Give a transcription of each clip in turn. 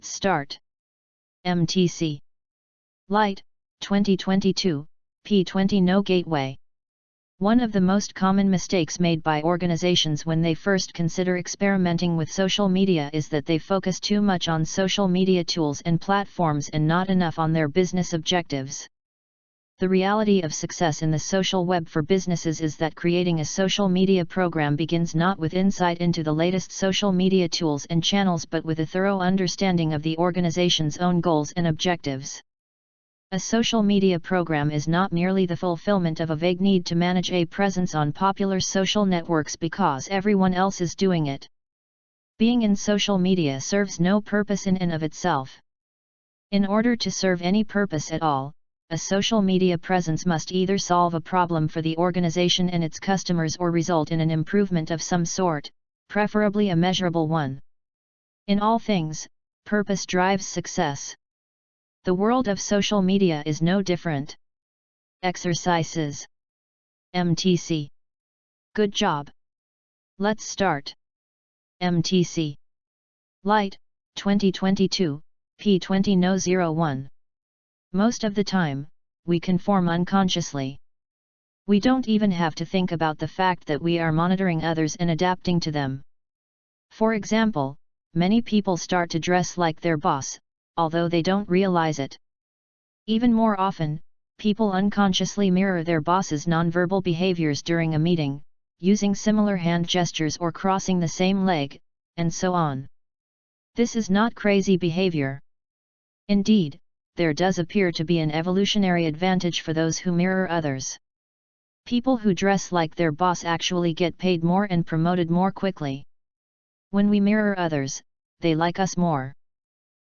start. MTC. Light, 2022, P20 No Gateway. One of the most common mistakes made by organizations when they first consider experimenting with social media is that they focus too much on social media tools and platforms and not enough on their business objectives. The reality of success in the social web for businesses is that creating a social media program begins not with insight into the latest social media tools and channels but with a thorough understanding of the organization's own goals and objectives. A social media program is not merely the fulfillment of a vague need to manage a presence on popular social networks because everyone else is doing it. Being in social media serves no purpose in and of itself. In order to serve any purpose at all, a social media presence must either solve a problem for the organization and its customers or result in an improvement of some sort, preferably a measurable one. In all things, purpose drives success. The world of social media is no different. Exercises. MTC. Good job. Let's start. MTC. Light, 2022, P20 No 01. Most of the time, we conform unconsciously. We don't even have to think about the fact that we are monitoring others and adapting to them. For example, many people start to dress like their boss, although they don't realize it. Even more often, people unconsciously mirror their boss's nonverbal behaviors during a meeting, using similar hand gestures or crossing the same leg, and so on. This is not crazy behavior. Indeed, there does appear to be an evolutionary advantage for those who mirror others. People who dress like their boss actually get paid more and promoted more quickly. When we mirror others, they like us more.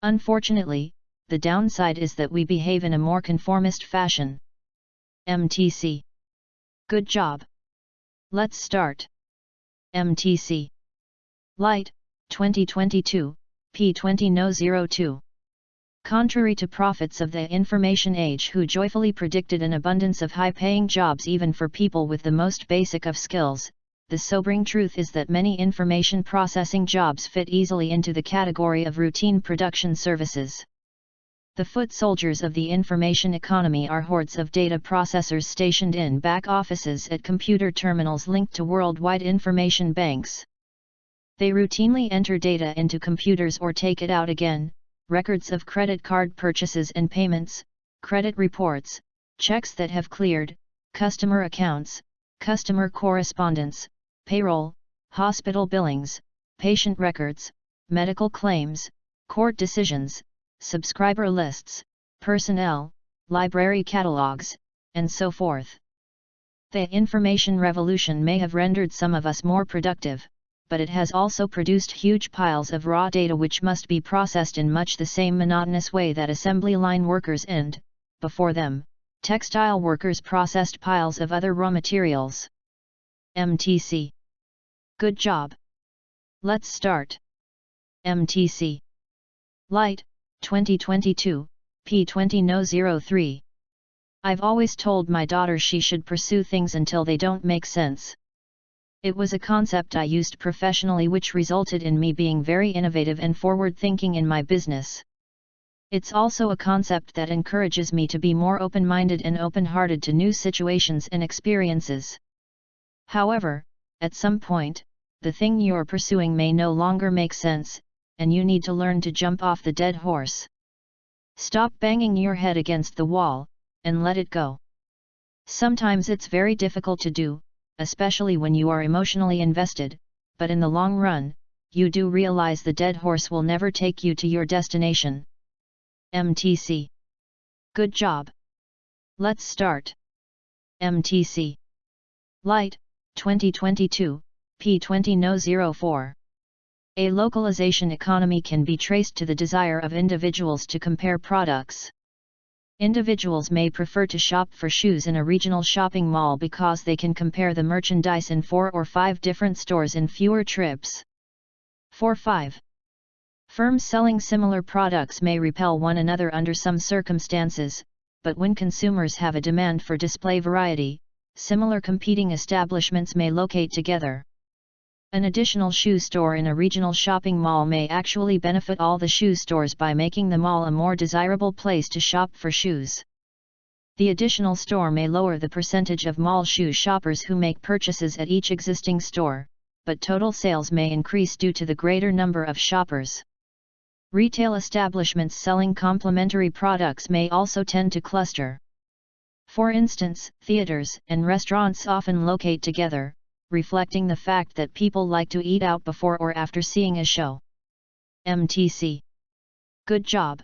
Unfortunately, the downside is that we behave in a more conformist fashion. MTC. Good job. Let's start. MTC. Light, 2022, P20 No 02. Contrary to prophets of the information age who joyfully predicted an abundance of high-paying jobs even for people with the most basic of skills, the sobering truth is that many information processing jobs fit easily into the category of routine production services. The foot soldiers of the information economy are hordes of data processors stationed in back offices at computer terminals linked to worldwide information banks. They routinely enter data into computers or take it out again, records of credit card purchases and payments, credit reports, checks that have cleared, customer accounts, customer correspondence, payroll, hospital billings, patient records, medical claims, court decisions, subscriber lists, personnel, library catalogs, and so forth. The information revolution may have rendered some of us more productive, but it has also produced huge piles of raw data which must be processed in much the same monotonous way that assembly line workers and, before them, textile workers processed piles of other raw materials. MTC. Good job. Let's start. MTC. Light, 2022, P20 No 03. I've always told my daughter she should pursue things until they don't make sense. It was a concept I used professionally which resulted in me being very innovative and forward-thinking in my business. It's also a concept that encourages me to be more open-minded and open-hearted to new situations and experiences. However, at some point, the thing you're pursuing may no longer make sense, and you need to learn to jump off the dead horse. Stop banging your head against the wall, and let it go. Sometimes it's very difficult to do, especially when you are emotionally invested, but in the long run, you do realize the dead horse will never take you to your destination. MTC. Good job. Let's start. MTC. Light, 2022, P20 No 04. A localization economy can be traced to the desire of individuals to compare products. Individuals may prefer to shop for shoes in a regional shopping mall because they can compare the merchandise in 4 or 5 different stores in fewer trips. 4-5. Firms selling similar products may repel one another under some circumstances, but when consumers have a demand for display variety, similar competing establishments may locate together. An additional shoe store in a regional shopping mall may actually benefit all the shoe stores by making the mall a more desirable place to shop for shoes. The additional store may lower the percentage of mall shoe shoppers who make purchases at each existing store, but total sales may increase due to the greater number of shoppers. Retail establishments selling complementary products may also tend to cluster. For instance, theaters and restaurants often locate together, reflecting the fact that people like to eat out before or after seeing a show. MTC. Good job!